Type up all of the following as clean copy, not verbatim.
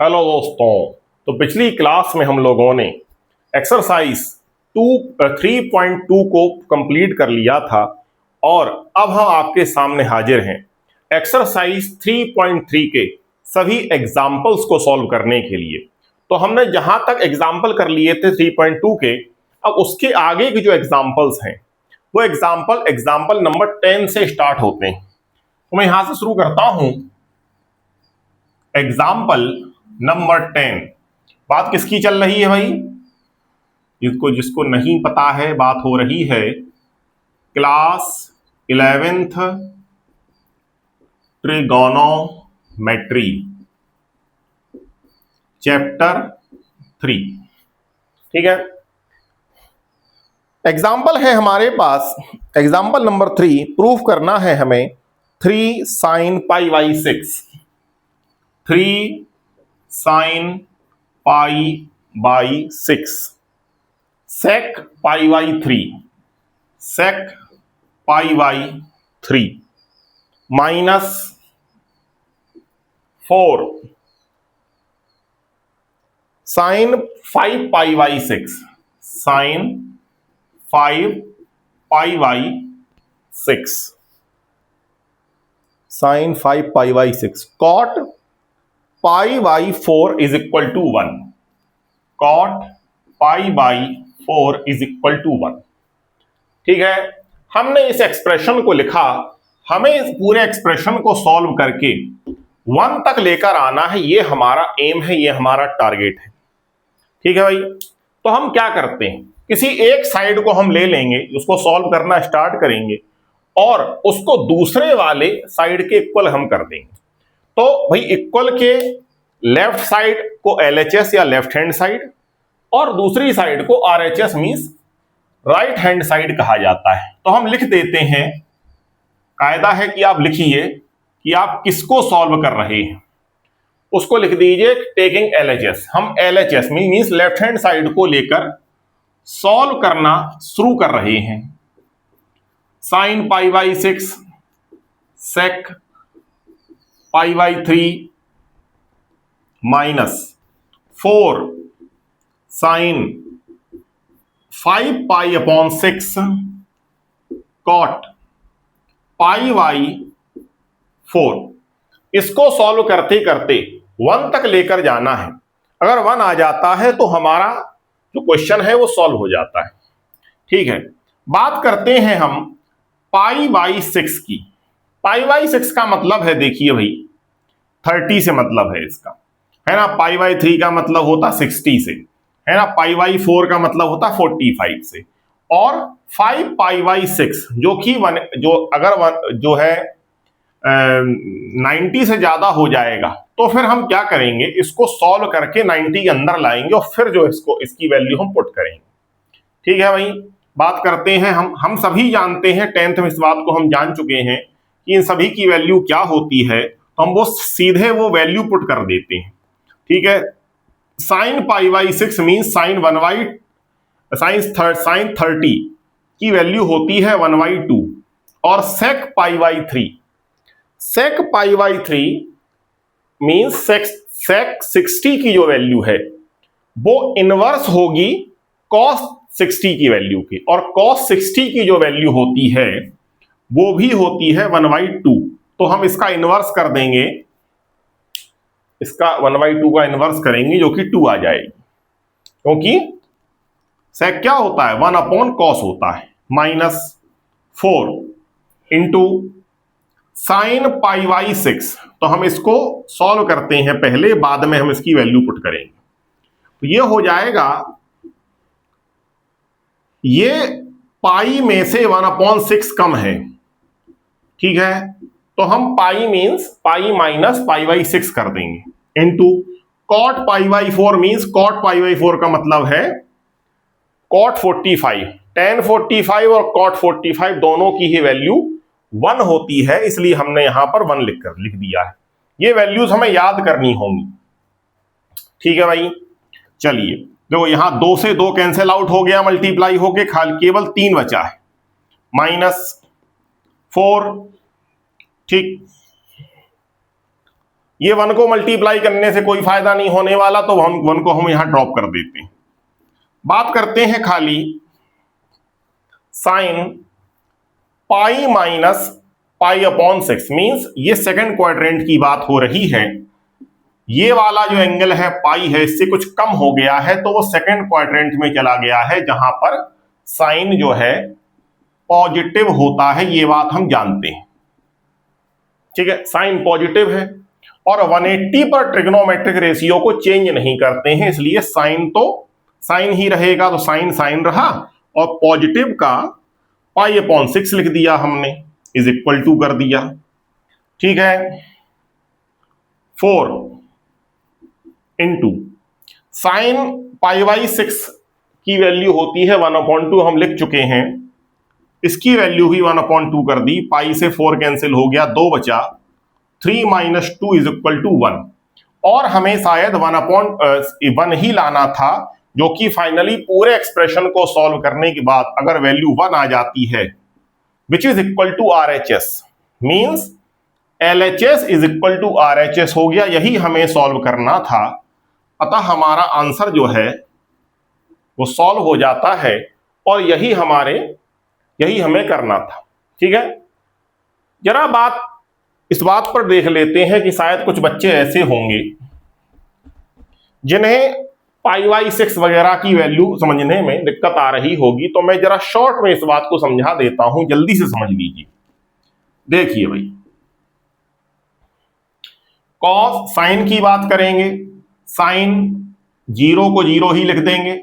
Hello दोस्तों। तो पिछली क्लास में हम लोगों ने एक्सरसाइज 3.2 को कंप्लीट कर लिया था और अब हम आपके सामने हाजिर हैं एक्सरसाइज 3.3 के सभी एग्जाम्पल्स को सॉल्व करने के लिए। तो हमने जहां तक एग्जाम्पल कर लिए थे 3.2 के, अब उसके आगे के जो एग्जाम्पल्स हैं वो एग्जाम्पल नंबर 10 से स्टार्ट होते हैं। तो मैं यहां से शुरू करता हूं। Example number 10। बात किसकी चल रही है भाई? जिसको जिसको नहीं पता है, बात हो रही है क्लास 11th ट्रिगोनोमेट्री चैप्टर 3। ठीक है, एग्जाम्पल है हमारे पास। एग्जाम्पल नंबर 3 प्रूफ करना है हमें 3 sin pi by 6, 3 sin pi by 6 sec pi by 3, sec pi by 3 minus 4 sine 5 pi by 6, sine 5 pi by 6, sine 5 pi by 6 cot pi by 4 is equal to 1, cot pi by 4 is equal to 1। ठीक है, हमने इस expression को लिखा। हमें इस पूरे expression को सॉल्व करके 1 तक लेकर आना है। ये हमारा एम है, ये हमारा टारगेट है। ठीक है भाई, तो हम क्या करते हैं, किसी एक साइड को हम ले लेंगे, उसको सॉल्व करना स्टार्ट करेंगे और उसको दूसरे वाले साइड के इक्वल हम कर देंगे। तो भाई इक्वल के लेफ्ट साइड को LHS या लेफ्ट हैंड साइड और दूसरी साइड को RHS means right hand side कहा जाता है। तो हम लिख देते हैं, कायदा है कि आप लिखिए कि आप किसको सॉल्व कर रहे हैं। उसको लिख दीजिए टेकिंग LHS। हम LHS means left hand side को लेकर सॉल्व करना शुरू कर रहे हैं। Sine pi by 6 sec pi by 3 minus 4 sine 5 pi upon 6 cot pi by 4। इसको सॉल्व करते करते 1 तक लेकर जाना है। अगर 1 आ जाता है तो हमारा जो क्वेश्चन है वो सॉल्व हो जाता है। ठीक है, बात करते हैं हम पाई बाई 6 की। पाई बाई 6 का मतलब है, देखिए भाई 30 से मतलब है इसका, है ना। पाई बाई 3 का मतलब होता 60 से, है ना। पाई बाई 4 का मतलब होता 45 से, और 5 पाई बाई 6 जो कि जो अगर जो है 90 से ज्यादा हो जाएगा तो फिर हम क्या करेंगे, इसको सॉल्व करके 90 के अंदर लाएंगे और फिर जो इसकी वैल्यू हम पुट करेंगे। ठीक है भाई, बात करते हैं हम सभी जानते हैं, 10th में इस बात को हम जान चुके हैं कि इन सभी की वैल्यू क्या होती है, तो हम वो सीधे वो वैल्यू पुट कर देते हैं। ठीक है, sine pi by 6 mean sine 1 by sine 30 की वैल्यू होती है 1 बाई 2, और sec pi by 3, sec pi by 3 mean sec 60 की जो वैल्यू है वो इनवर्स होगी कॉस 60 की वैल्यू की, और कॉस 60 की जो वैल्यू होती है वो भी होती है 1 बाई 2। तो हम इसका इनवर्स कर देंगे, इसका 1 बाई 2 का इनवर्स करेंगे जो कि 2 आ जाएगी, क्योंकि सेक क्या होता है 1 अपॉन कॉस होता है, minus 4 into sine pi by 6। तो हम इसको सॉल्व करते हैं पहले, बाद में हम इसकी वैल्यू पुट करेंगे। तो ये हो जाएगा, ये पाई में से 1 अपॉन 6 कम है। ठीक है, तो हम pi means pi minus pi by 6 कर देंगे, into cot pi by 4 means cot pi by 4 का मतलब है कॉट 45। tan 45 और कॉट 45 दोनों की ही वैल्यू 1 होती है, इसलिए हमने यहां पर 1 लिख दिया है। ये वैल्यूज हमें याद करनी होंगी। ठीक है भाई, चलिए देखो यहां 2 से 2 कैंसिल आउट हो गया, मल्टीप्लाई होके केवल 3 बचा है, माइनस 4। ठीक, ये 1 को मल्टीप्लाई करने से कोई फायदा नहीं होने वाला, तो 1 को हम यहां ड्रॉप कर देते हैं। बात करते हैं खाली साइन पाई माइनस पाई अपॉन 6, मीन्स ये सेकंड क्वाड्रेंट की बात हो रही है। ये वाला जो एंगल है पाई है, इससे कुछ कम हो गया है, तो वो सेकंड क्वाड्रेंट में चला गया है, जहां पर साइन जो है पॉजिटिव होता है। ये बात हम जानते हैं, ठीक है, साइन पॉजिटिव है और 180 पर ट्रिग्नोमेट्रिक रेशियो को चेंज नहीं करते हैं, इसलिए साइन तो साइन ही रहेगा, तो साइन साइन रहा और पॉजिटिव का पाई अपॉन 6 लिख दिया हमने, इज इक्वल टू कर दिया। ठीक है, 4 इंटू साइन पाई बाई 6 की वैल्यू होती है 1/2, हम लिख चुके हैं। इसकी वैल्यू भी 1/2 कर दी, पाई से 4 कैंसिल हो गया, 2 बचा, 3 माइनस 2 इज इक्वल टू 1। और हमें शायद 1/1 ही लाना था, जो कि फाइनली पूरे एक्सप्रेशन को सॉल्व करने के बाद अगर वैल्यू 1 आ जाती है, which is equal to RHS, means LHS is equal to RHS हो गया। यही हमें सॉल्व करना था, अतः हमारा आंसर जो है वो सॉल्व हो जाता है और यही हमें करना था। ठीक है, जरा इस बात पर देख लेते हैं कि शायद कुछ बच्चे ऐसे होंगे जिन्हें पाई बाई 6 वगैरह की वैल्यू समझने में दिक्कत आ रही होगी, तो मैं जरा शॉर्ट में इस बात को समझा देता हूं, जल्दी से समझ लीजिए। देखिए भाई, कॉस साइन की बात करेंगे, साइन 0 को 0 ही लिख देंगे,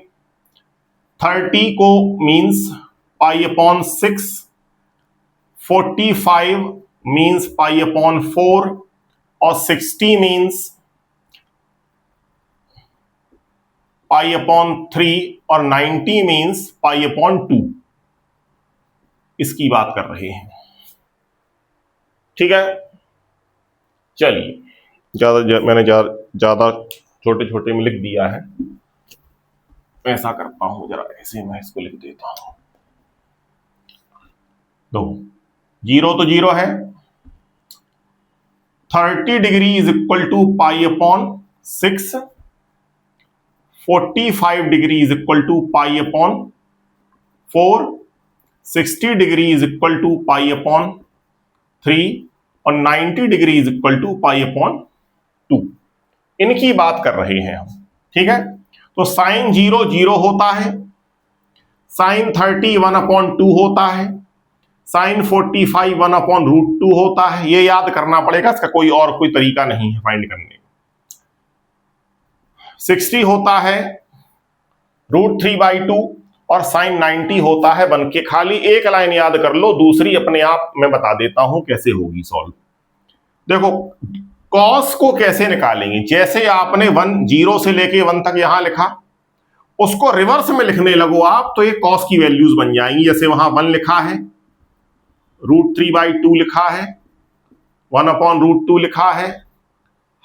30 को मीन्स पाई अपॉन 6, 45 मीन्स पाई अपॉन 4 और 60 मीन्स पाई अपॉन 3 और 90 मीन्स पाई अपॉन 2। इसकी बात कर रहे हैं। ठीक है, चलिए, मैंने ज्यादा छोटे छोटे में लिख दिया है, ऐसा करता हूं, जरा ऐसे मैं इसको लिख देता हूं। तो 0 तो 0 है, 30 degree is equal to pi upon 6, 45 degree is equal to pi upon 4, 60 degree is equal to pi upon 3 और 90 degree is equal to pi upon 2। इनकी बात कर रहे हैं हम। ठीक है, तो साइन 0 0 होता है, साइन 30 1/2 होता है, साइन 45 1/√2 होता है। ये याद करना पड़ेगा, इसका कोई तरीका नहीं है फाइंड करने का। 60 होता है √3/2 और साइन 90 होता है 1 के। खाली एक लाइन याद कर लो, दूसरी अपने आप मैं बता देता हूं कैसे होगी सॉल्व। देखो, कॉस को कैसे निकालेंगे, जैसे आपने 0 से लेके 1 तक यहां लिखा, उसको रिवर्स में लिखने लगो आप, तो ये कॉस की वैल्यूज बन जाएंगी। जैसे वहां 1 लिखा है, √3/2 लिखा है, 1/√2 लिखा है,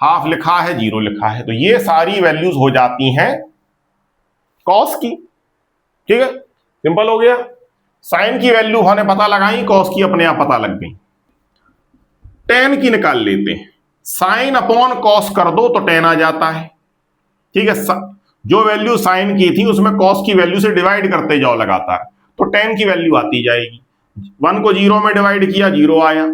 हाफ लिखा है, 0 लिखा है, तो ये सारी वैल्यूज हो जाती हैं कॉस की। ठीक है, सिंपल हो गया। साइन की वैल्यू हमने पता लगाई, कॉस की अपने आप पता लग गई। टेन की निकाल लेते हैं, साइन अपॉन कॉस कर दो तो टेन आ जाता है। ठीक है, जो वैल्यू साइन की थी उसमें कॉस की वैल्यू से डिवाइड करते जाओ लगातार, तो टेन की वैल्यू आती जाएगी। 1 को 0 में डिवाइड किया, 0 आया।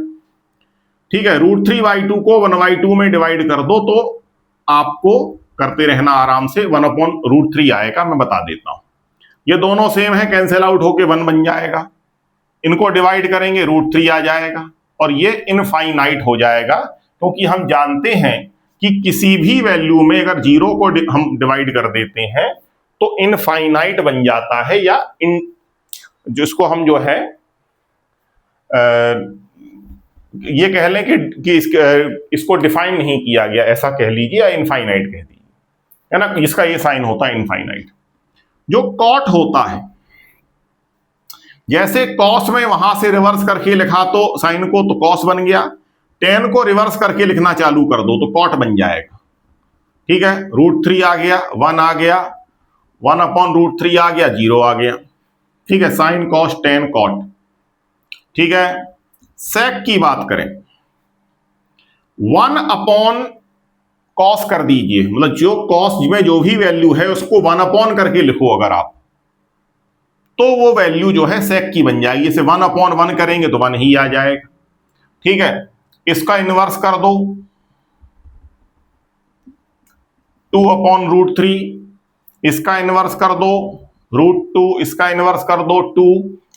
ठीक है, √3/2 को 1/2 में डिवाइड कर दो तो आपको करते रहना आराम से, 1/√3 आएगा। मैं बता देता हूं, ये दोनों सेम है, कैंसिल आउट होके 1 बन जाएगा। इनको डिवाइड करेंगे, √3 आ जाएगा और ये इनफाइनाइट हो जाएगा, क्योंकि हम जानते हैं कि किसी भी वैल्यू में अगर 0 को हम डिवाइड कर देते हैं तो इनफाइनाइट बन जाता है, या जिसको हम जो है ये कह लें कि इसको डिफाइन नहीं किया गया, ऐसा कह लीजिए, या इनफाइनाइट कह दीजिए, है ना, इसका ये साइन होता है इनफाइनाइट। जो कॉट होता है, जैसे कॉस में वहां से रिवर्स करके लिखा तो साइन को, तो कॉस बन गया। टेन को रिवर्स करके लिखना चालू कर दो तो कॉट बन जाएगा। ठीक है, √3 आ गया, 1 आ गया, 1/√3 आ गया, 0 आ गया। ठीक है, साइन कॉस टेन कॉट। ठीक है, सेक की बात करें, 1/√3 कॉस कर दीजिए, मतलब जो कॉस में जो भी वैल्यू है उसको 1 करके लिखो अगर आप, तो वो वैल्यू जो है सेक की बन जाएगी। इसे 1/1 करेंगे तो 1 ही आ जाएगा। ठीक है, इसका इनवर्स कर दो 2/√3, इसका इनवर्स कर दो √2, इसका इनवर्स कर दो 2,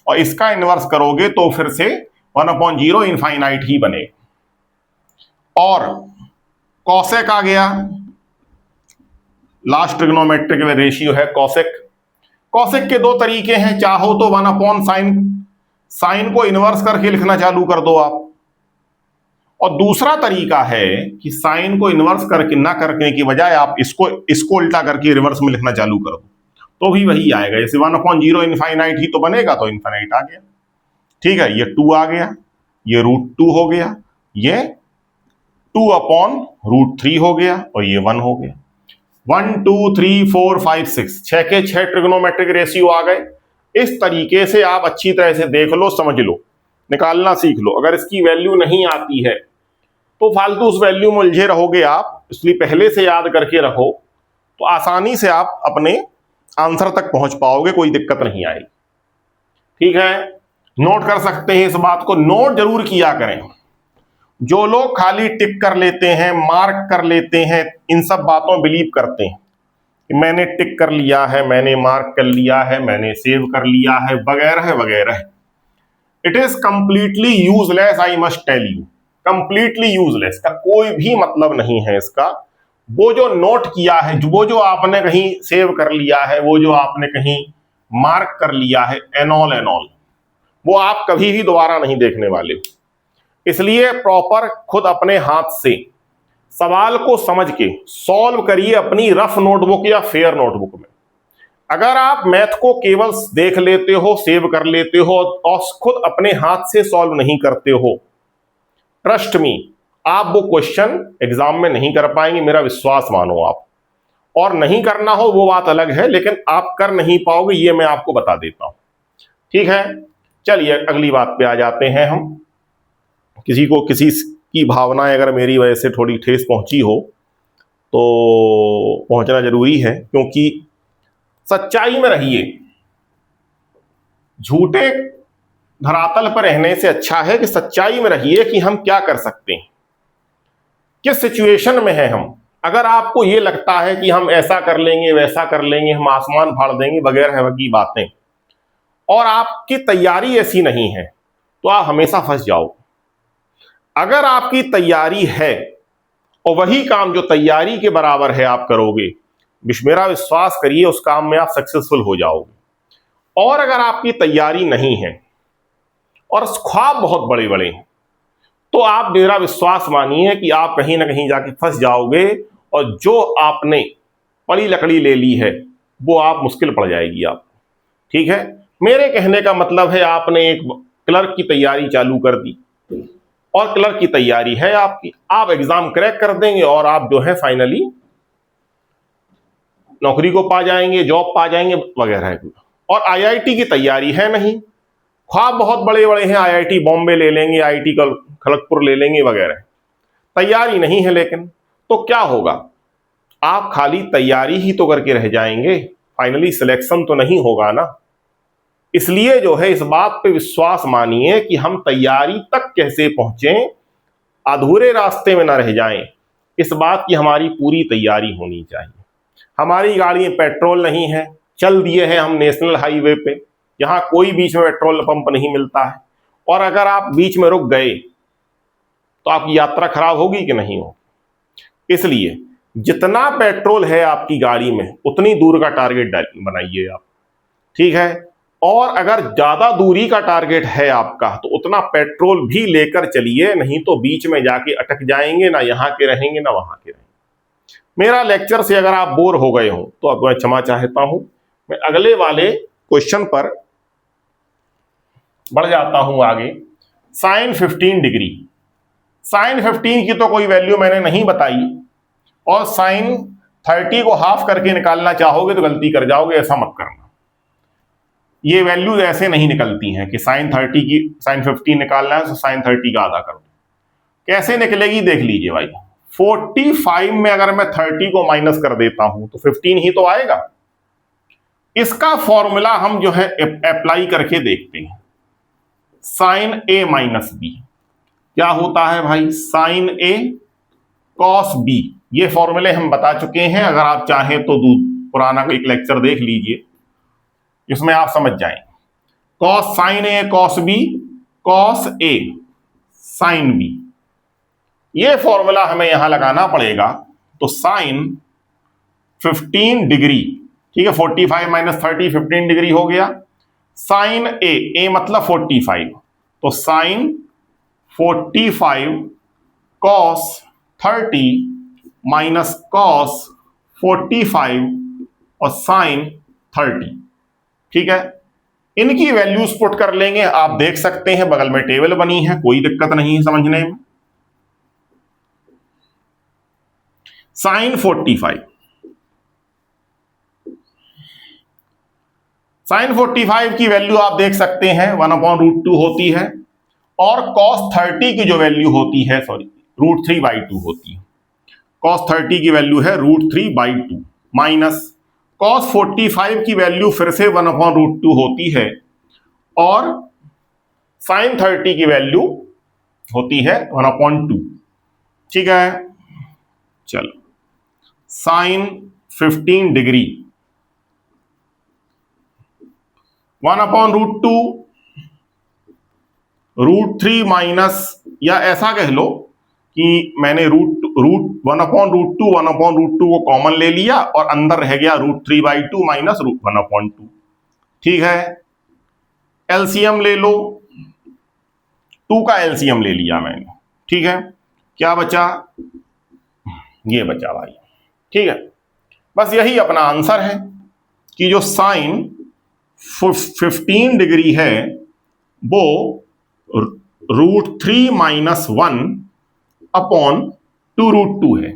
और इसका इनवर्स करोगे तो फिर से 1/0 इनफाइनाइट ही बनेगा। और कॉसेक आ गया, लास्ट ट्रिग्नोमेट्रिक रेशियो है कॉसेक। कॉसेक के दो तरीके हैं, चाहो तो 1/sin, साइन को इनवर्स करके लिखना चालू कर दो आप, और दूसरा तरीका है कि साइन को इनवर्स करके ना करने की बजाय आप इसको उल्टा करके रिवर्स में लिखना चालू कर दो, तो भी वही आएगा। जैसे 1/0 इनफाइनाइट ही तो बनेगा, तो इनफाइनाइट आ गया। ठीक है, ये 2 आ गया, ये √2 हो गया, ये 2/√3 हो गया, और ये 1 हो गया। 1 2 3 4 5 6, 6 के 6 ट्रिग्नोमेट्रिक रेशियो आ गए। इस तरीके से आप अच्छी तरह से देख लो, समझ लो, निकालना सीख लो। अगर इसकी वैल्यू नहीं आती है तो फालतू उस वैल्यू में उलझे रहोगे आप, इसलिए पहले से याद करके रखो, तो आसानी से आप अपने आंसर तक पहुंच पाओगे, कोई दिक्कत नहीं आएगी। ठीक है, नोट कर सकते हैं इस बात को, नोट जरूर किया करें। जो लोग खाली टिक कर लेते हैं, मार्क कर लेते हैं, इन सब बातों में बिलीव करते हैं कि मैंने टिक कर लिया है, मैंने मार्क कर लिया है, मैंने सेव कर लिया है, वगैरह वगैरह, it is completely useless, I must tell you, completely useless, का कोई भी मतलब नहीं है इसका। वो जो नोट किया है, वो जो आपने कहीं सेव कर लिया है, वो जो आपने कहीं मार्क कर लिया है, एन ऑल, वो आप कभी भी दोबारा नहीं देखने वाले हो। इसलिए प्रॉपर खुद अपने हाथ से सवाल को समझ के सॉल्व करिए अपनी रफ नोटबुक या फेयर नोटबुक में। अगर आप मैथ को केवल देख लेते हो, सेव कर लेते हो और खुद अपने हाथ से सॉल्व नहीं करते हो, ट्रस्ट मी, आप वो क्वेश्चन एग्जाम में नहीं कर पाएंगे, मेरा विश्वास मानो आप। और नहीं करना हो वो बात अलग है, लेकिन आप कर नहीं पाओगे, ये मैं आपको बता देता हूं। ठीक है, चलिए अगली बात पे आ जाते हैं हम। किसी को किसी की भावनाएं अगर मेरी वजह से थोड़ी ठेस पहुंची हो तो पहुंचना जरूरी है, क्योंकि सच्चाई में रहिए। झूठे धरातल पर रहने से अच्छा है कि सच्चाई में रहिए कि हम क्या कर सकते हैं, किस सिचुएशन में है हम। अगर आपको ये लगता है कि हम ऐसा कर लेंगे, वैसा कर लेंगे, हम आसमान फाड़ देंगे, वगैरह की बातें, और आपकी तैयारी ऐसी नहीं है, तो आप हमेशा फंस जाओ। अगर आपकी तैयारी है और वही काम जो तैयारी के बराबर है आप करोगे, मेरा विश्वास करिए उस काम में आप सक्सेसफुल हो जाओगे। और अगर आपकी तैयारी नहीं है और ख्वाब बहुत बड़े बड़े हैं, तो आप मेरा विश्वास मानिए कि आप कहीं ना कहीं जाके फंस जाओगे, और जो आपने पड़ी लकड़ी ले ली है वो आप मुश्किल पड़ जाएगी आप। ठीक है, मेरे कहने का मतलब है आपने एक क्लर्क की तैयारी चालू कर दी और क्लर्क की तैयारी है आपकी, आप एग्जाम क्रैक कर देंगे और आप जो है फाइनली नौकरी को पा जाएंगे, जॉब पा जाएंगे, वगैरह। और आईआईटी की तैयारी है नहीं, ख्वाब बहुत बड़े बड़े हैं, आईआईटी बॉम्बे ले लेंगे, आईआईटी खड़गपुर ले लेंगे, वगैरह, तैयारी नहीं है। लेकिन तो क्या होगा, आप खाली तैयारी ही तो करके रह जाएंगे, फाइनली सिलेक्शन तो नहीं होगा ना। इसलिए जो है इस बात पे विश्वास मानिए कि हम तैयारी तक कैसे पहुंचे, अधूरे रास्ते में ना रह जाएं, इस बात की हमारी पूरी तैयारी होनी चाहिए। हमारी गाड़ी में पेट्रोल नहीं है, चल दिए हैं हम नेशनल हाईवे पे, यहाँ कोई बीच में पेट्रोल पंप नहीं मिलता है, और अगर आप बीच में रुक गए तो आपकी यात्रा खराब होगी कि नहीं होगी। इसलिए जितना पेट्रोल है आपकी गाड़ी में उतनी दूर का टारगेट बनाइए आप। ठीक है, और अगर ज्यादा दूरी का टारगेट है आपका तो उतना पेट्रोल भी लेकर चलिए, नहीं तो बीच में जाके अटक जाएंगे, ना यहाँ के रहेंगे ना वहां के रहेंगे। मेरा लेक्चर से अगर आप बोर हो गए हो तो अब मैं क्षमा चाहता हूं, मैं अगले वाले क्वेश्चन पर बढ़ जाता हूं आगे। साइन 15 डिग्री, साइन 15 की तो कोई वैल्यू मैंने नहीं बताई, और साइन 30 को हाफ करके निकालना चाहोगे तो गलती कर जाओगे, ऐसा मत करना। ये वैल्यूज ऐसे नहीं निकलती हैं कि साइन 30 की साइन 15 निकालना है तो साइन 30 का आधा कर दो। कैसे निकलेगी देख लीजिए भाई। 45 में अगर मैं 30 को माइनस कर देता हूं तो 15 ही तो आएगा। इसका फॉर्मूला हम जो है अप्लाई करके देखते हैं। साइन ए माइनस बी क्या होता है भाई? साइन ए कॉस बी। ये फॉर्मूले हम बता चुके हैं, अगर आप चाहें तो पुराना एक लेक्चर देख लीजिए, इसमें आप समझ जाएं। Cos sine A cos B, cos A sine B, ये फॉर्मूला हमें यहां लगाना पड़ेगा। तो साइन 15 डिग्री, ठीक है, 45 माइनस 30 15 डिग्री हो गया। साइन ए मतलब 45, तो साइन 45 कॉस 30 माइनस कॉस 45 और साइन 30, ठीक है। इनकी वैल्यूज पुट कर लेंगे, आप देख सकते हैं बगल में टेबल बनी है, कोई दिक्कत नहीं है समझने में। साइन 45, साइन 45 की वैल्यू आप देख सकते हैं 1/√2 होती है, और cos 30 की जो वैल्यू होती है, सॉरी, √3/2 होती है। cos 30 की वैल्यू है √3/2 माइनस cos 45 की वैल्यू फिर से 1/√2 होती है, और साइन 30 की वैल्यू होती है 1/2, ठीक है। चलो, साइन 15 डिग्री 1/√2 √3 माइनस, या ऐसा कह लो कि मैंने रूट 1/√2 को कॉमन ले लिया और अंदर रह गया √3/2 माइनस √1/2, ठीक है। एलसीएम ले लो, 2 का एलसीएम ले लिया मैंने, ठीक है। क्या बचा? ये बचा भाई, ठीक है। बस यही अपना आंसर है कि जो साइन 15 डिग्री है वो √3 माइनस 1/2 है।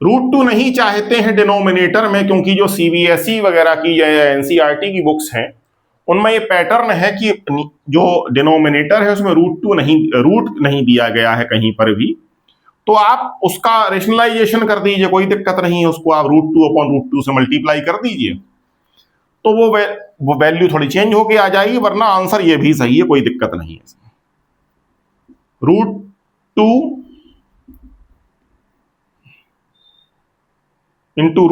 √2 नहीं चाहते हैं डिनोमिनेटर में, क्योंकि जो सीबीएसई वगैरह की या एनसीईआरटी की बुक्स हैं उनमें ये पैटर्न है कि जो डिनोमिनेटर है उसमें रूट नहीं दिया गया है कहीं पर भी, तो आप उसका रेशनलाइजेशन कर दीजिए, कोई दिक्कत नहीं है, उसको आप √2/√2 से मल्टीप्लाई कर दीजिए, तो वो वैल्यू थोड़ी चेंज होके आ जाएगी, वरना आंसर ये भी सही है, कोई दिक्कत नहीं है। √2 इंटू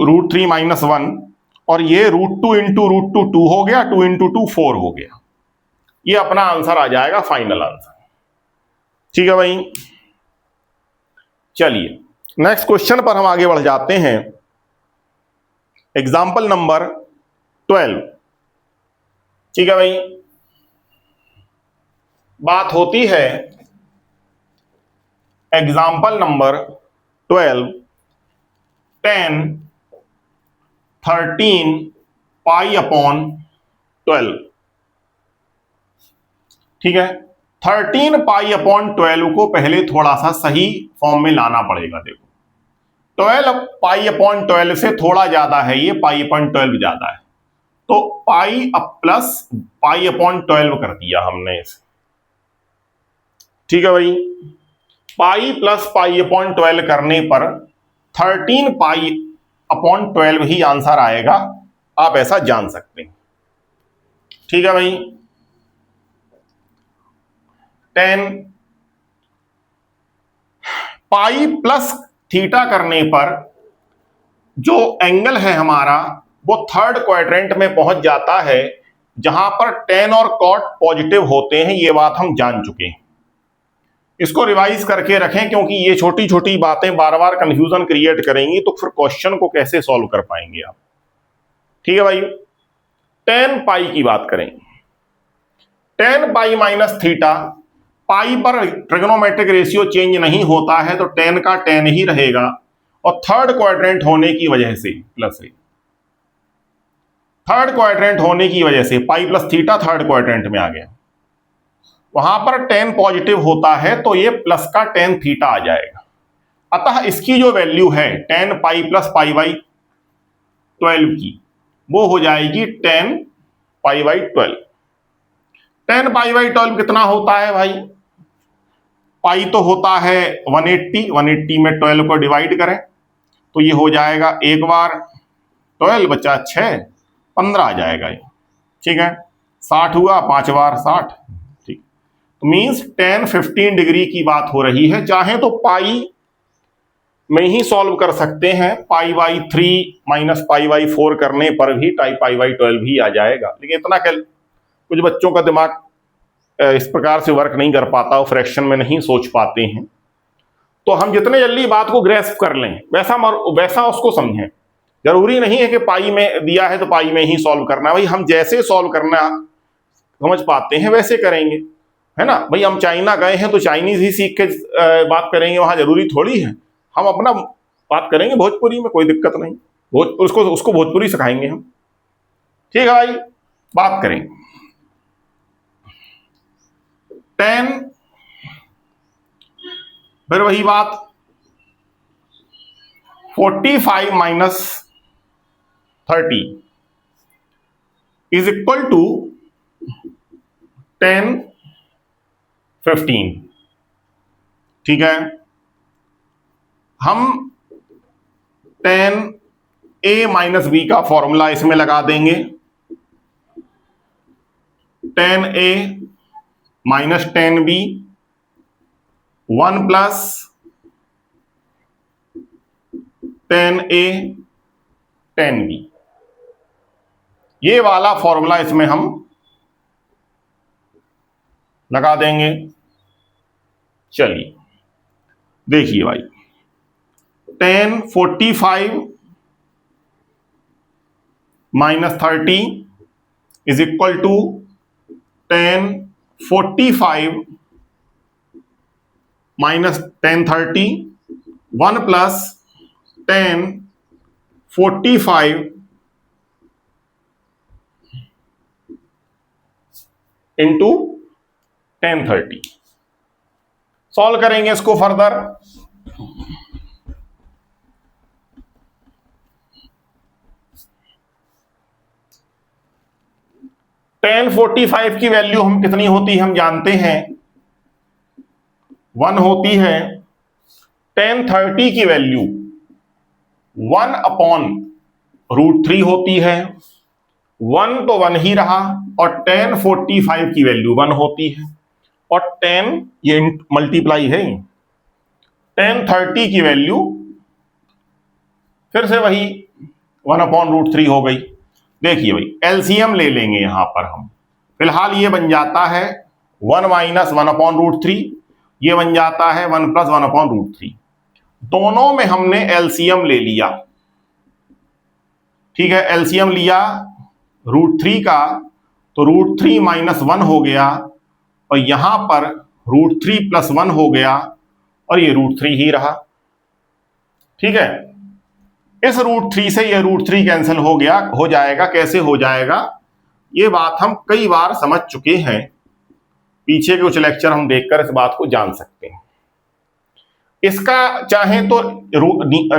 √3 माइनस 1, और ये √2 इंटू √2 2 हो गया, 2 इंटू 2 4 हो गया। ये अपना आंसर आ जाएगा, फाइनल आंसर, ठीक है भाई। चलिए नेक्स्ट क्वेश्चन पर हम आगे बढ़ जाते हैं। एग्जाम्पल नंबर 12, ठीक है भाई। बात होती है एग्जाम्पल नंबर 12, 10 13 π/12, ठीक है। 13 π/12 को पहले थोड़ा सा सही फॉर्म में लाना पड़ेगा। देखो 12 π/12 से थोड़ा ज्यादा है, ये π/12 ज्यादा है, तो पाई प्लस π/12 कर दिया हमने इसे, ठीक है भाई। पाई प्लस π/12 करने पर 13 π/12 ही आंसर आएगा, आप ऐसा जान सकते हैं, ठीक है भाई। 10 पाई प्लस थीटा करने पर जो एंगल है हमारा वो थर्ड क्वाड्रेंट में पहुंच जाता है, जहां पर टेन और कॉट पॉजिटिव होते हैं, ये बात हम जान चुके हैं। इसको रिवाइज करके रखें, क्योंकि ये छोटी छोटी बातें बार बार कंफ्यूजन क्रिएट करेंगी, तो फिर क्वेश्चन को कैसे सॉल्व कर पाएंगे आप, ठीक है भाई। 10 पाई की बात करें, 10 पाई माइनस थीटा, पाई पर ट्रिग्नोमेट्रिक रेशियो चेंज नहीं होता है, तो 10 का 10 ही रहेगा, और थर्ड क्वाड्रेंट होने की वजह से प्लस है, थर्ड क्वाड्रेंट होने की वजह से pi plus theta third quadrant में आ गया, वहां पर 10 पॉजिटिव होता है, तो ये प्लस का 10 थीटा आ जाएगा। अतः इसकी जो वैल्यू है 10 पाई प्लस π/12 की, वो हो जाएगी 10 π/12। 10 π/12 कितना होता है भाई? पाई तो होता है 180, 180 में 12 को डिवाइड करें तो ये हो जाएगा, एक बार 12 बचा 6, 15 आ जाएगा ये। ठीक है, 60 हुआ, 5 बार 60। ठीक, तो मीन्स 10-15 डिग्री की बात हो रही है। चाहे तो पाई में ही सॉल्व कर सकते हैं, पाई बाई 3 माइनस पाई बाई 4 करने पर भी पाई बाई 12 ही आ जाएगा। लेकिन इतना कुछ बच्चों का दिमाग इस प्रकार से वर्क नहीं कर पाता, वो फ्रैक्शन में नहीं सोच पाते हैं। तो हम जितने जल्दी बात को ग्रेस्प कर लें वैसा उसको समझें। जरूरी नहीं है कि पाई में दिया है तो पाई में ही सॉल्व करना है। भाई हम जैसे सॉल्व करना समझ पाते हैं वैसे करेंगे, है ना। भाई हम चाइना गए हैं तो चाइनीज ही सीख के बात करेंगे, वहां जरूरी थोड़ी है। हम अपना बात करेंगे भोजपुरी में, कोई दिक्कत नहीं, उसको भोजपुरी सिखाएंगे हम। ठीक है भाई, बात करेंगे 10, फिर वही बात 45 माइनस 30 इज इक्वल टू 10, 15। ठीक है, हम 10a माइनस बी का फॉर्मूला इसमें लगा देंगे। 10a minus 10b 1 plus 10a 10b, ये वाला फॉर्मूला इसमें हम लगा देंगे। चलिए देखिए भाई, 1045 minus 30 is equal to 1045 minus 1030, 1 plus 1045 into 1030। Solve करेंगे इसको फर्दर। टेन 45 की वैल्यू हम कितनी होती है हम जानते हैं, 1 होती है। 1030 की वैल्यू 1 अपॉन √3 होती है। 1 तो 1 ही रहा, और 1045 की वैल्यू 1 होती है, और 10 ये मल्टीप्लाई है। 1030 की वैल्यू फिर से वही 1 अपॉन √3 हो गई। देखिए भाई, एलसीएम ले लेंगे यहां पर हम। फिलहाल ये बन जाता है 1 माइनस 1 अपॉन √3, ये बन जाता है 1 प्लस 1 अपॉन √3। दोनों में हमने एलसीएम ले लिया। ठीक है, एलसीएम लिया √3 का, तो √3 माइनस 1 हो गया, और यहां पर √3 प्लस 1 हो गया, और ये √3 ही रहा। ठीक है, इस √3 से ये √3 कैंसिल हो जाएगा। कैसे हो जाएगा, ये बात हम कई बार समझ चुके हैं, पीछे के कुछ लेक्चर हम देखकर इस बात को जान सकते हैं। इसका चाहे तो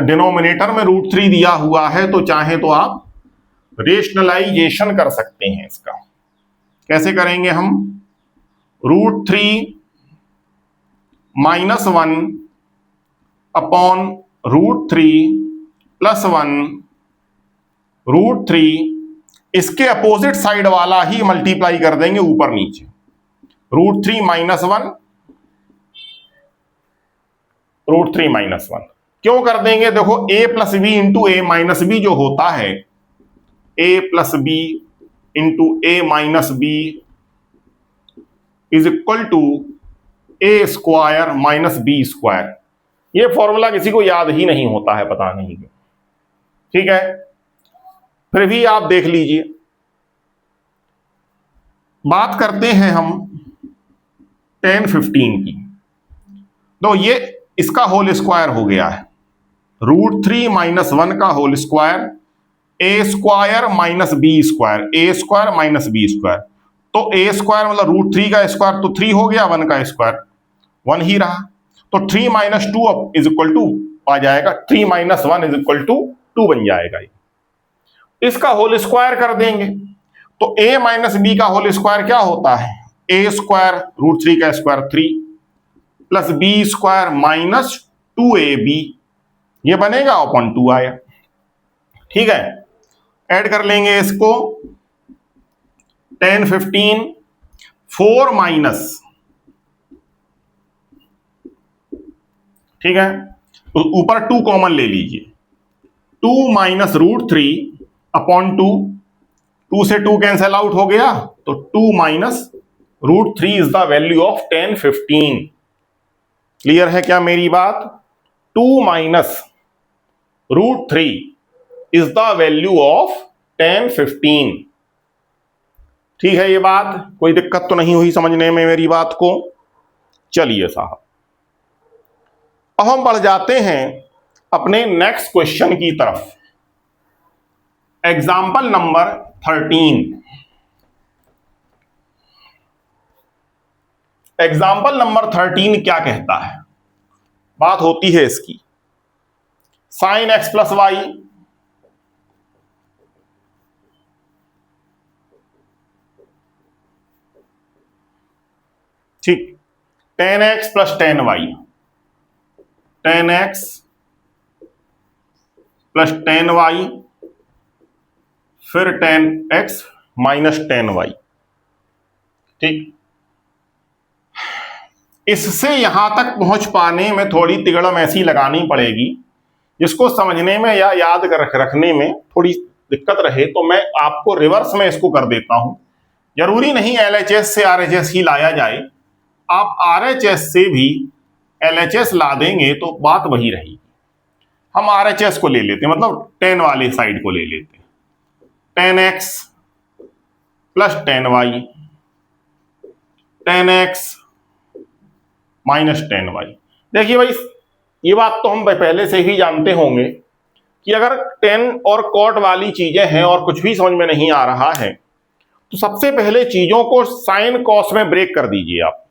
डिनोमिनेटर में √3 दिया हुआ है, तो चाहे तो आप रेशनलाइजेशन कर सकते हैं इसका। कैसे करेंगे हम, √3 माइनस 1 अपॉन √3 प्लस 1 √3, इसके अपोजिट साइड वाला ही मल्टीप्लाई कर देंगे ऊपर नीचे। √3 माइनस 1 √3 माइनस 1 क्यों कर देंगे, देखो a plus B into A minus B जो होता है, a plus B into A minus B is equal to A square minus B square. ये फॉर्मूला किसी को याद ही नहीं होता है, पता नहीं क्यों। ठीक है, फिर भी आप देख लीजिए। बात करते हैं हम 1015 की, तो ये इसका होल स्क्वायर हो गया है, √3 माइनस 1 का होल स्क्वायर, ए स्क्वायर माइनस बी स्क्वायर, ए स्क्वायर माइनस बी स्क्वायर। तो ए स्क्वायर मतलब √3 का स्क्वायर तो 3 हो गया, 1 का स्क्वायर 1 ही रहा, तो 3 माइनस 2 इज इक्वल टू आ जाएगा, 3 माइनस 1 इज इक्वल टू 2 बन जाएगा। इसका होल स्क्वायर कर देंगे, तो a माइनस बी का होल स्क्वायर क्या होता है, a स्क्वायर √3 का square 3, plus B square minus 2ab, ये बनेगा अपॉन 2 आया। ठीक है, ऐड कर लेंगे इसको, 10 15 4 माइनस, ठीक है, तो ऊपर 2 कॉमन ले लीजिए, 2 माइनस √3 अपॉन 2, 2 से 2 कैंसिल आउट हो गया, तो 2 minus √3 is the value of 10 15। Clear है क्या मेरी बात? 2 minus √3 is the value of 10 15। ठीक है, ये बात कोई दिक्कत तो नहीं हुई समझने में मेरी बात को? चलिए साहब, अब हम बढ़ जाते हैं अपने नेक्स्ट क्वेश्चन की तरफ। Example number 13। एग्जाम्पल नंबर 13 क्या कहता है? बात होती है इसकी, साइन एक्स प्लस वाई ठीक, tan x plus tan y, tan x plus tan y, फिर tan x minus tan y. ठीक, इससे यहां तक पहुंच पाने में थोड़ी तिगड़म ऐसी लगानी पड़ेगी जिसको समझने में या याद कर रखने में थोड़ी दिक्कत रहे, तो मैं आपको रिवर्स में इसको कर देता हूं। जरूरी नहीं LHS से RHS ही लाया जाए, आप RHS से भी LHS ला देंगे तो बात वही रहेगी। हम RHS को ले लेते हैं, मतलब 10 वाले साइड को ले लेते हैं, 10x plus 10y, 10x minus 10y। देखिए भाई, ये बात तो हम पहले से ही जानते होंगे कि अगर 10 और कॉट वाली चीजें हैं और कुछ भी समझ में नहीं आ रहा है, तो सबसे पहले चीजों को साइन कॉस में ब्रेक कर दीजिए आप।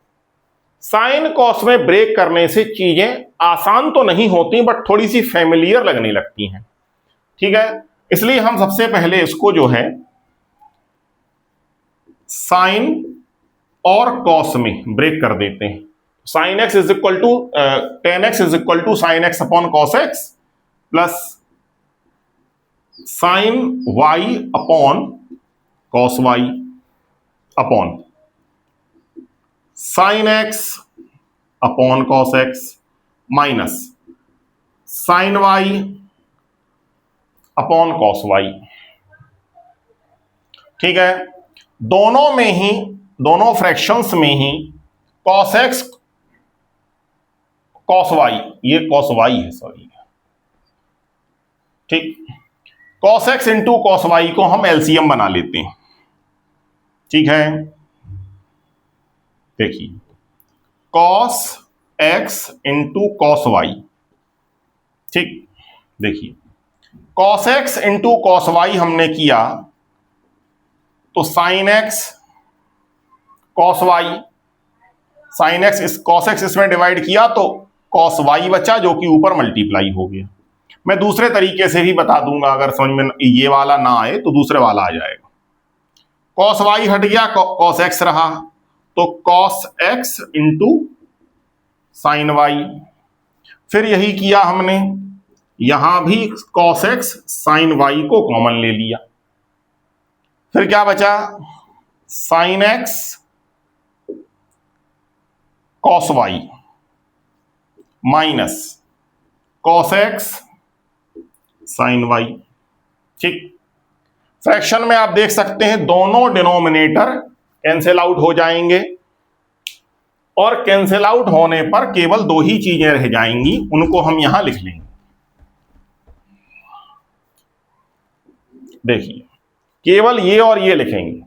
साइन कॉस में ब्रेक करने से चीजें आसान तो नहीं होती, बट थोड़ी सी फेमिलियर लगने लगती हैं। ठीक है, इसलिए हम सबसे पहले इसको जो है साइन और कॉस में ब्रेक कर देते हैं। Sine X is equal to 10x is equal टू sine x upon cos X plus sine Y upon cos Y upon sine x upon cos X minus sine Y upon cos Y. ठीक है, दोनों में ही, दोनों fractions में ही cos x cos Y, ये कॉस वाई है सॉरी, ठीक, cos X into cos Y को हम एलसीएम बना लेते हैं। ठीक है, देखिए cos X into cos Y, ठीक, देखिए cos X into cos Y हमने किया तो sine x cos Y, sine X इस कॉस एक्स इसमें डिवाइड किया तो कॉस वाई बचा जो कि ऊपर मल्टीप्लाई हो गया। मैं दूसरे तरीके से भी बता दूंगा, अगर समझ में ये वाला ना आए तो दूसरे वाला आ जाएगा। कॉस वाई हट गया, कॉस एक्स रहा, तो cos X into sine Y. फिर यही किया हमने, यहां भी कॉस एक्स साइन वाई को कॉमन ले लिया, फिर क्या बचा, sine x cos Y minus cos x sine Y. ठीक, फ्रैक्शन में आप देख सकते हैं दोनों डिनोमिनेटर कैंसिल आउट हो जाएंगे और कैंसिल आउट होने पर केवल दो ही चीजें रह जाएंगी, उनको हम यहां लिख लेंगे। देखिए केवल ये और ये लिखेंगे,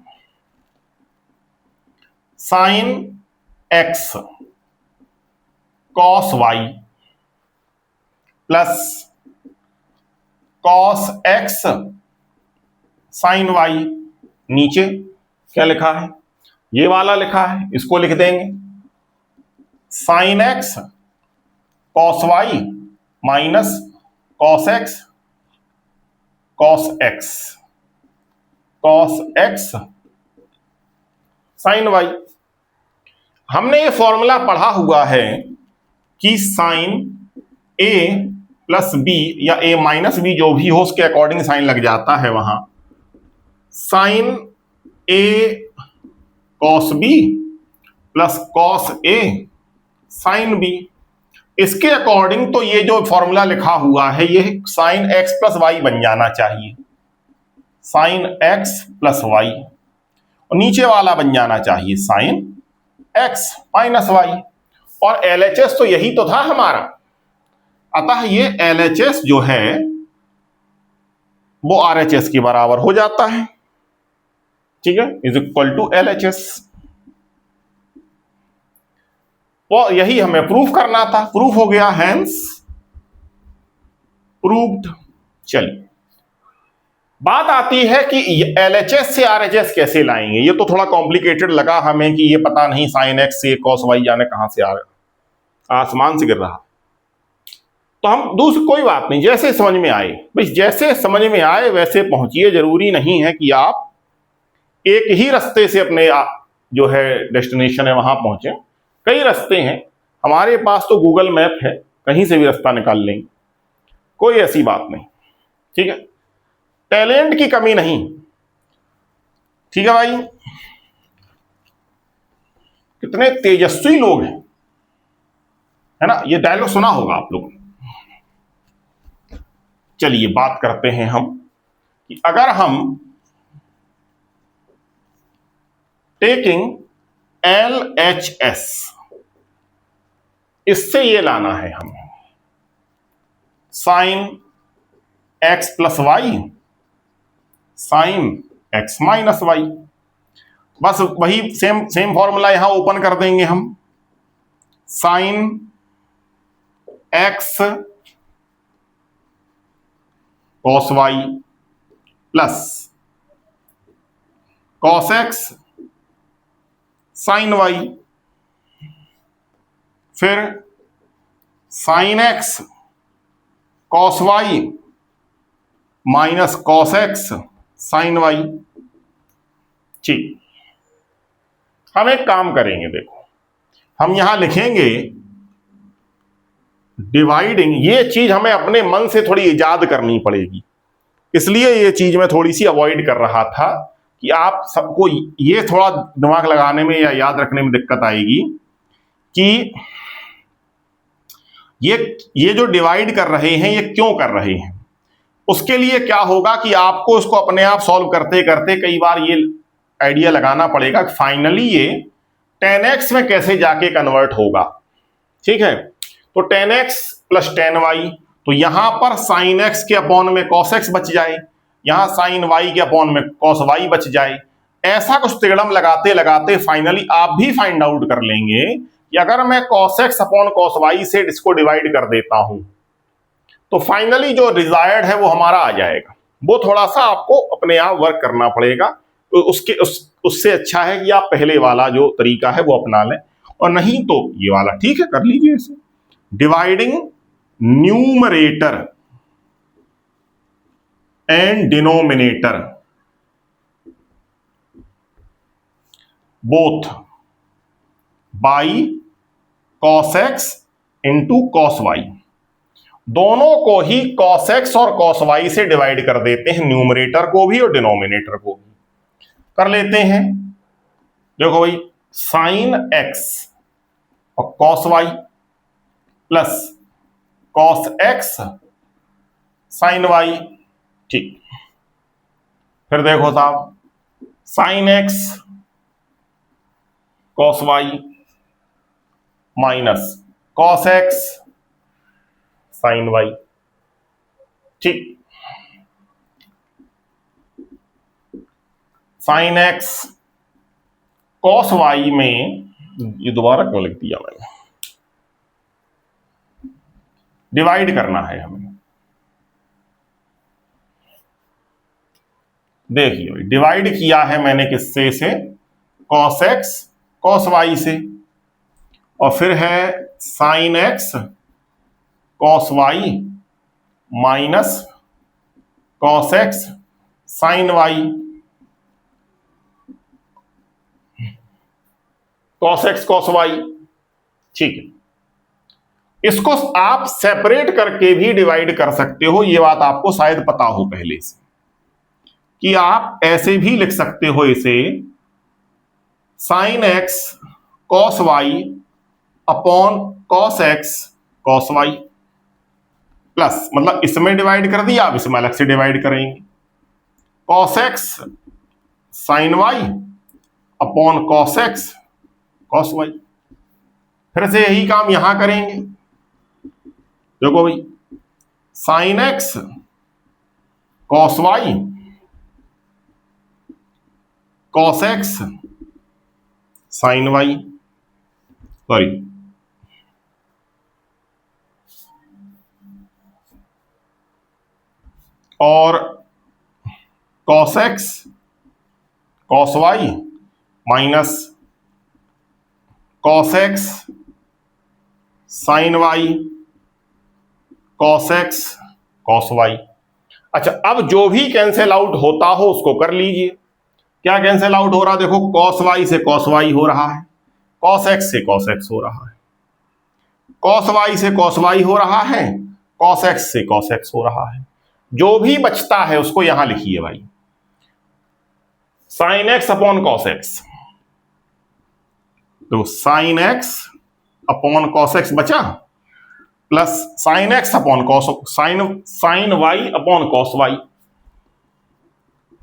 sine x cos Y plus cos x sine Y. नीचे क्या लिखा है, ये वाला लिखा है, इसको लिख देंगे sine x cos Y minus cos x cos x cos x sine Y. हमने ये फॉर्मूला पढ़ा हुआ है कि साइन ए प्लस बी या ए माइनस बी जो भी हो उसके अकॉर्डिंग साइन लग जाता है वहां, sign A cos B plus cos A sine B. इसके अकॉर्डिंग तो ये जो फॉर्मूला लिखा हुआ है ये साइन एक्स प्लस वाई बन जाना चाहिए, साइन एक्स प्लस वाई, और नीचे वाला बन जाना चाहिए साइन एक्स माइनस वाई। और एलएचएस तो यही तो था हमारा, अतः ये एलएचएस जो है वो आरएचएस के बराबर हो जाता है, ठीक है, इज इक्वल टू एलएचएस। वो यही हमें प्रूफ करना था, प्रूफ हो गया, हैंस प्रूव्ड। चलिए बात आती है कि एलएचएस से आरएचएस कैसे लाएंगे। ये तो थोड़ा कॉम्प्लिकेटेड लगा हमें कि ये पता नहीं साइन एक्स से कॉस वाई जाने कहां से आ रहा, आसमान से गिर रहा। तो हम दूसरी कोई बात नहीं, जैसे समझ में आए भाई, जैसे समझ में आए वैसे पहुंचिए। जरूरी नहीं है कि आप एक ही रास्ते से अपने जो है डेस्टिनेशन है वहां पहुंचे, कई रास्ते हैं। हमारे पास तो गूगल मैप है, कहीं से भी रास्ता निकाल लेंगे, कोई ऐसी बात नहीं, ठीक है। टैलेंट की कमी नहीं, ठीक है भाई। कितने तेजस्वी लोग हैं, है ना, ये डायलॉग सुना होगा आप लोगों ने। चलिए बात करते हैं हम कि अगर हम टेकिंग LHS, इससे ये लाना है हमें sine x plus y sine x minus y. बस वही सेम सेम फॉर्मूला यहां ओपन कर देंगे हम, sine x cos Y plus cos x sine Y, फिर sine x cos Y minus cos x sine Y. ठीक, हम एक काम करेंगे, देखो हम यहां लिखेंगे डिवाइडिंग। ये चीज हमें अपने मन से थोड़ी इजाद करनी पड़ेगी, इसलिए ये चीज मैं थोड़ी सी अवॉइड कर रहा था कि आप सबको ये थोड़ा दिमाग लगाने में या याद रखने में दिक्कत आएगी कि ये जो डिवाइड कर रहे हैं ये क्यों कर रहे हैं। उसके लिए क्या होगा कि आपको उसको अपने आप सॉल्व करते करते कई बार ये आइडिया लगाना पड़ेगा कि फाइनली ये 10x में कैसे जाके कन्वर्ट होगा, ठीक है। तो 10x प्लस 10y, तो यहां पर साइन x के अपॉन में cos x बच जाए, यहां साइन y के अपॉन में cos y बच जाए। ऐसा कुछ तिगड़म लगाते लगाते फाइनली आप भी फाइंड आउट कर लेंगे कि अगर मैं cos x upon cos y से इसको डिवाइड कर देता हूं तो फाइनली जो डिजायर्ड है वो हमारा आ जाएगा। वो थोड़ा सा आपको अपने आप वर्क करना पड़ेगा, तो उससे अच्छा है कि आप पहले वाला जो तरीका है वो अपना लें, और नहीं तो ये वाला ठीक है, कर लीजिए इसे। Dividing numerator and denominator both by cos x into cos y, दोनों को ही cos x और cos y से डिवाइड कर देते हैं, न्यूमरेटर को भी और डिनोमिनेटर को भी कर लेते हैं। देखो भाई, साइन x और cos y plus cos x sine y, ठीक। फिर देखो साहब, sine x cos y minus cos x sine y, ठीक। साइन x cos y में, ये दोबारा क्यों लिख दिया मैंने, डिवाइड करना है हमें। देखिए डिवाइड किया है मैंने किससे से, cos x cos y से, और फिर है sine x cos y minus cos x sine y, cos x cos y, ठीक है। इसको आप सेपरेट करके भी डिवाइड कर सकते हो, ये बात आपको शायद पता हो पहले से, कि आप ऐसे भी लिख सकते हो इसे sine x cos Y upon cos x cos Y, plus मतलब इसमें डिवाइड कर दिया, आप इसमें अलग से डिवाइड करेंगे, cos x sine Y upon cos x cos y. फिर से यही काम यहां करेंगे, देखो भाई, sine x cos y cos x sine y, sorry और cos x cos Y minus cos x sine y cos x cos y. अच्छा, अब जो भी कैंसिल आउट होता हो उसको कर लीजिए। क्या कैंसिल आउट हो रहा, देखो कॉस वाई से कॉस वाई हो रहा है, कॉस एक्स से कॉस एक्स हो रहा है, कॉस वाई से कॉस वाई हो रहा है, कॉस एक्स से कॉस एक्स हो रहा है। जो भी बचता है उसको यहां लिखिए भाई, sine x upon cos x, तो sine x upon cos x बचा, plus sine x upon cos sine Y upon cos Y,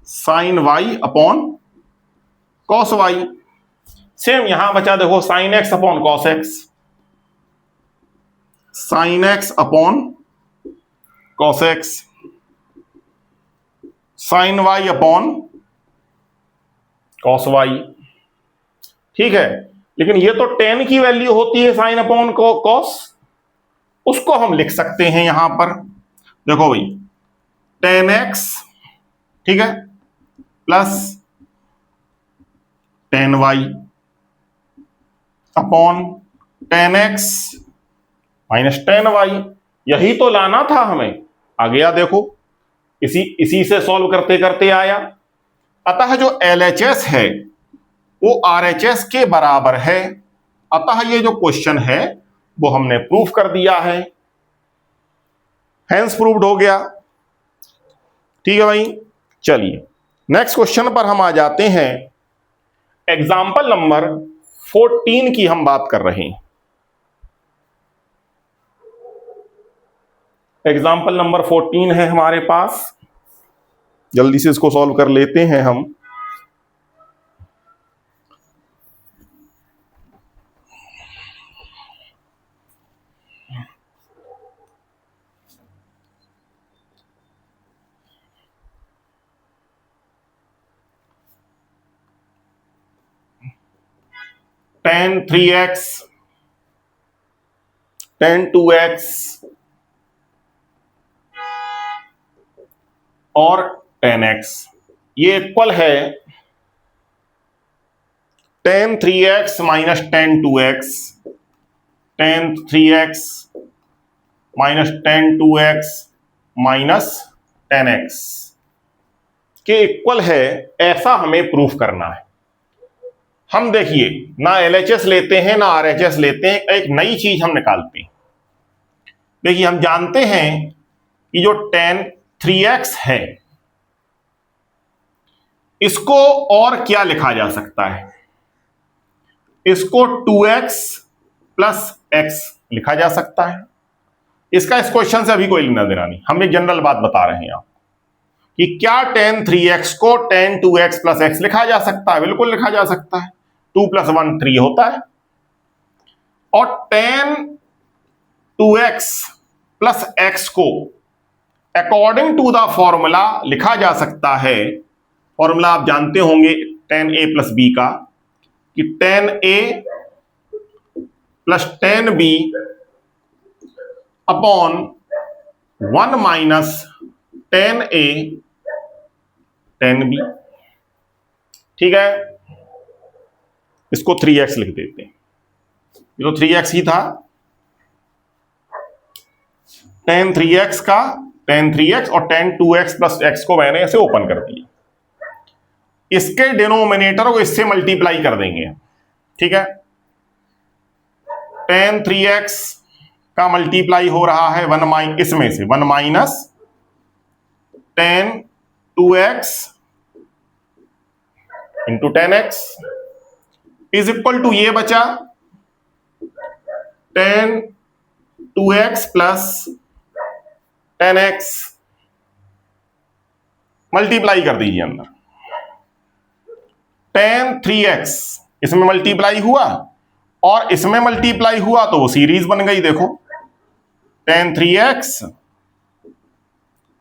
sine Y upon cos y. Same यहां बचा, देखो sine x upon cos x, sine x upon cos x, sine Y upon cos Y. ठीक है, लेकिन ये तो ten की value होती है साइन अपॉन कॉस, उसको हम लिख सकते हैं यहां पर, देखो भाई टेन एक्स, ठीक है, plus tan Y upon tan x minus tan Y. यही तो लाना था हमें, आ गया देखो, इसी से सॉल्व करते करते आया। अतः जो LHS है वो RHS के बराबर है, अतः ये जो क्वेश्चन है वो हमने प्रूफ कर दिया है, हैंस प्रूव्ड हो गया। ठीक है भाई, चलिए नेक्स्ट क्वेश्चन पर हम आ जाते हैं। एग्जाम्पल नंबर 14 की हम बात कर रहे हैं। एग्जाम्पल नंबर 14 है हमारे पास, जल्दी से इसको सॉल्व कर लेते हैं हम। tan 3x tan 2x और tan x ये इक्वल है tan 3x minus tan 2x, tan 3x minus tan 2x minus tan x के इक्वल है, ऐसा हमें प्रूफ करना है। हम देखिए ना LHS लेते हैं ना RHS लेते हैं, एक नई चीज हम निकालते हैं। देखिए हम जानते हैं कि जो tan 3x है इसको और क्या लिखा जा सकता है, इसको 2x प्लस x लिखा जा सकता है। इसका इस क्वेश्चन से अभी कोई लेना देना नहीं, हम एक जनरल बात बता रहे हैं आप कि क्या tan 3x को tan 2x प्लस x लिखा जा सकता है, बिल्कुल लिखा जा सकता है, 2 + 1 3 होता है। और tan 2x प्लस x को अकॉर्डिंग टू द फॉर्मूला लिखा जा सकता है, फॉर्मूला आप जानते होंगे tan a प्लस b का, कि tan a plus tan b upon 1 minus tan a tan b। ठीक है, इसको 3x लिख देते हैं, ये तो 3x ही था, tan 3x का tan 3x और tan 2x प्लस x को मैंने ऐसे ओपन कर दिया, इसके डिनोमिनेटर को इससे मल्टीप्लाई कर देंगे। ठीक है, tan 3x का मल्टीप्लाई हो रहा है इसमें से 1 minus tan 2x into 10x is equal to ये बचा 10 2x प्लस 10x, मल्टीप्लाई कर दीजिए अंदर 10 3x इसमें मल्टीप्लाई हुआ और इसमें मल्टीप्लाई हुआ तो वो सीरीज बन गई। देखो 10 3x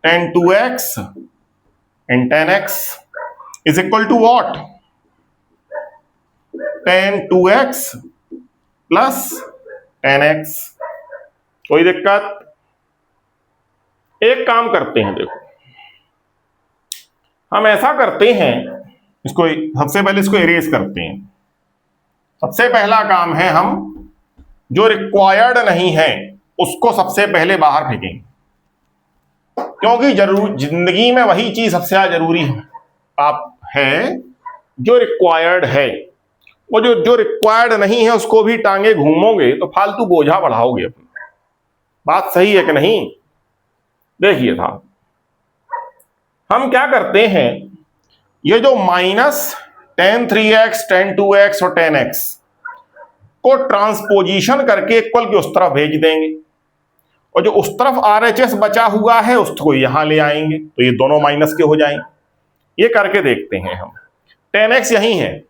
10 2x and 10x is equal to what 10 2x plus 10x। कोई दिक्कत? एक काम करते हैं, देखो हम ऐसा करते हैं, इसको सबसे पहले इसको इरेज करते हैं। सबसे पहला काम है हम जो रिक्वायर्ड नहीं है उसको सबसे पहले बाहर फेंकेंगे, क्योंकि जिंदगी में वही चीज सबसे ज्यादा जरूरी है जो रिक्वायर्ड है। वो जो रिक्वायर्ड नहीं है उसको भी टांगे घूमोगे तो फालतू बोझा बढ़ाओगे अपना। बात सही है कि नहीं? देखिए साहब, हम क्या करते हैं, ये जो माइनस 10 3x 10 2x और 10x को ट्रांसपोजिशन करके इक्वल की उस तरफ भेज देंगे और जो उस तरफ RHS बचा हुआ है उसको यहां ले आएंगे तो ये दोनों माइनस के हो जाएंगे। ये करके देखते हैं हम। 10x यही है,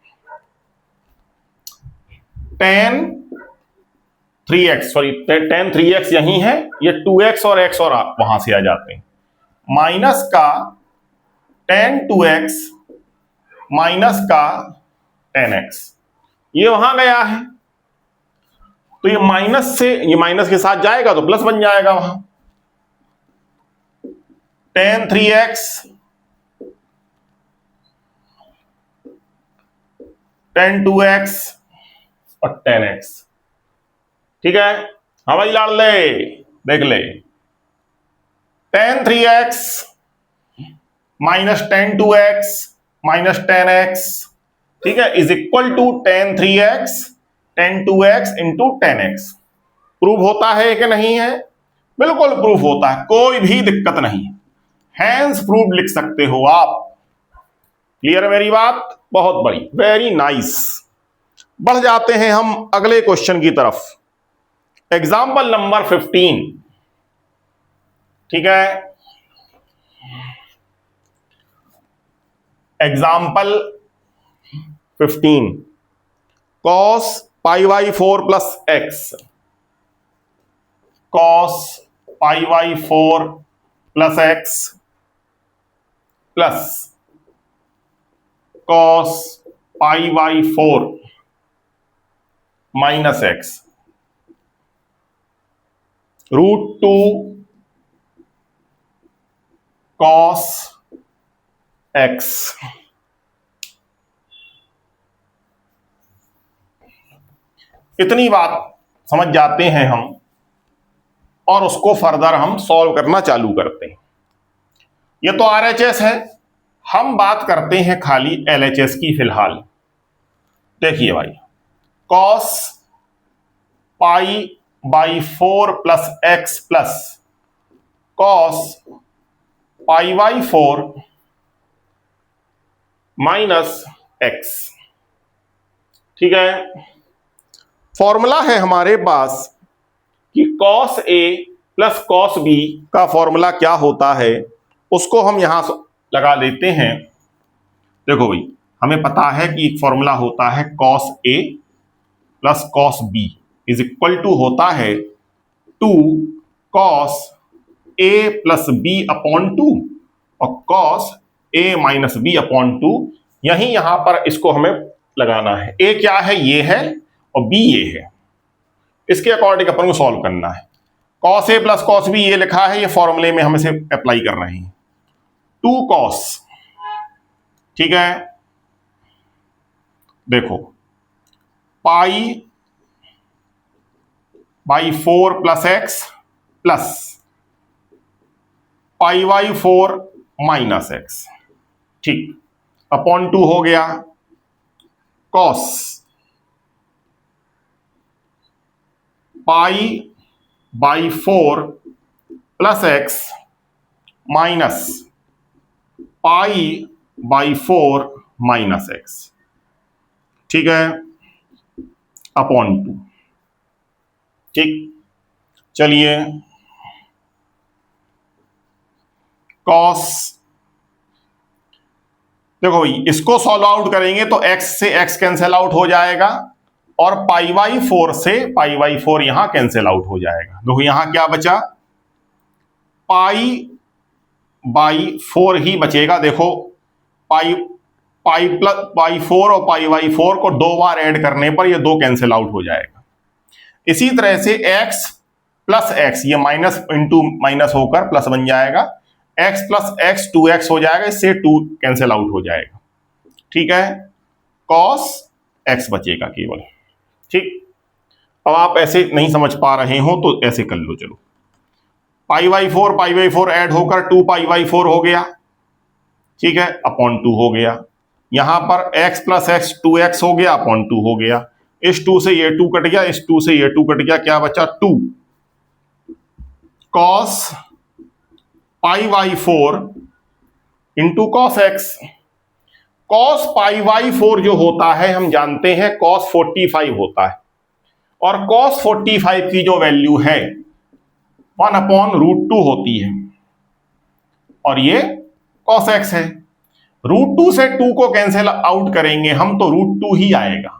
10 3x यही है, ये 2x और x और वहां से आ जाते हैं। माइनस का 10 2x माइनस का 10x ये वहां गया है तो ये माइनस से ये माइनस के साथ जाएगा तो प्लस बन जाएगा वहां। 10 3x 10 2x और 10x। ठीक है, हाँ भाई लाड़ ले, देख ले 10 3x minus 10 2x minus 10x, ठीक है, is equal to 10 3x 10 2x into 10x। Proof होता है कि नहीं है? बिल्कुल प्रूफ होता है, कोई भी दिक्कत नहीं है, हैंस प्रूफ लिख सकते हो आप। क्लियर है मेरी बात? बहुत बड़ी, वेरी नाइस। बढ़ जाते हैं हम अगले क्वेश्चन की तरफ। एग्जाम्पल नंबर 15, ठीक है, example 15 cos pi by 4 plus x, cos pi by 4 plus x plus cos pi by 4 minus x √2 cos x। इतनी बात समझ जाते हैं हम और उसको फर्दर हम सॉल्व करना चालू करते हैं। ये तो RHS है, हम बात करते हैं खाली LHS की फिलहाल। देखिए भाई, cos pi by 4 plus x plus cos pi by 4 minus x. ठीक है, फॉर्मूला है हमारे पास कि cos A plus cos B का फॉर्मूला क्या होता है, उसको हम यहां लगा लेते हैं। देखो भाई, हमें पता है कि एक फॉर्मूला होता है cos A plus cos B is equal to होता है 2 cos A plus B upon 2 और cos A minus B upon 2। यहां पर इसको हमें लगाना है। A क्या है? ये है और B ये है। इसके अकॉर्डिंग अपन को सॉल्व करना है। cos A plus cos B ये लिखा है, ये फॉर्मूले में हम इसे अप्लाई कर रहे हैं। 2 cos, ठीक है, देखो पाई by 4 plus x plus pi by 4 minus x, ठीक, अपॉन 2 हो गया cos pi by 4 plus x minus pi by 4 minus x, ठीक है, अपॉन 2। ठीक, चलिए कॉस, देखो भाई इसको सॉल्व आउट करेंगे तो x से x कैंसिल आउट हो जाएगा और पाई बाई 4 से पाई बाई 4 यहां कैंसिल आउट हो जाएगा। देखो यहां क्या बचा, पाई बाई 4 ही बचेगा। देखो पाई पाई प्लस पाई 4 और पाई बाई 4 को 2 बार ऐड करने पर ये 2 कैंसिल आउट हो जाएगा। इसी तरह से x प्लस एक्स, ये माइनस इंटू माइनस होकर प्लस बन जाएगा, x प्लस एक्स 2x हो जाएगा, इससे 2 कैंसिल आउट हो जाएगा। ठीक है, cos x बचेगा केवल। ठीक, अब आप ऐसे नहीं समझ पा रहे हो तो ऐसे कर लो, चलो पाई बाई 4 ऐड होकर 2 पाई बाई 4 हो गया, ठीक है, अपॉन 2 हो गया। यहां पर x प्लस एक्स 2x हो गया, अपॉन 2 हो गया। इस 2 से ये 2 कट गया, इस 2 से ये 2 कट गया, क्या बचा 2 cos pi by 4 into cos x. cos pi by 4 जो होता है हम जानते हैं cos 45 होता है, और cos 45 की जो वैल्यू है 1 अपॉन रूट 2 होती है, और ये cos x है। रूट 2 से 2 को कैंसिल आउट करेंगे हम तो रूट 2 ही आएगा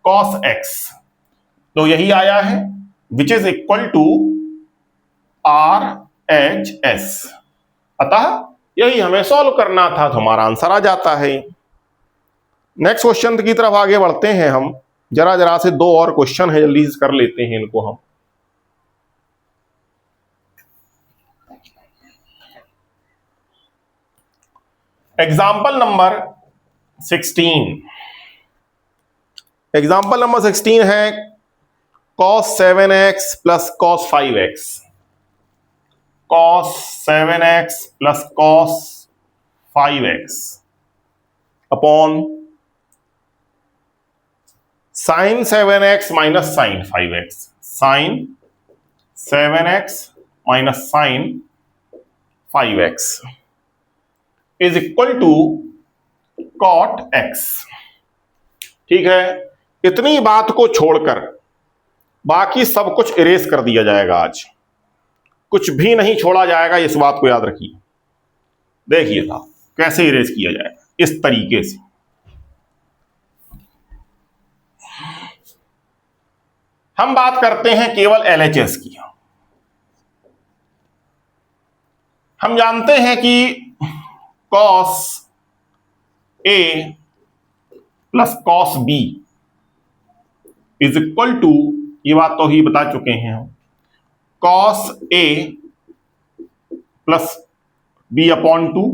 cos x, तो यही आया है which is equal to R H S. अतः यही हमें सॉल्व करना था, तो हमारा आंसर आ जाता है। नेक्स्ट क्वेश्चन की तरफ आगे बढ़ते हैं हम। जरा जरा से 2 और क्वेश्चन है, जल्दी से कर लेते हैं इनको हम। Example number 16। एग्जाम्पल नंबर 16 है cos 7x plus cos 5x। cos 7x plus cos 5x upon sin 7x minus sin 5x। sin 7x minus sin 5x is equal to cot x। ठीक है, इतनी बात को छोड़कर बाकी सब कुछ इरेज कर दिया जाएगा। आज कुछ भी नहीं छोड़ा जाएगा, इस बात को याद रखिए। देखिए था कैसे इरेज किया जाएगा, इस तरीके से। हम बात करते हैं केवल LHS की। हम जानते हैं कि cos A plus cos B is equal to, ये बात तो ही बता चुके हैं हम, cos A plus B upon 2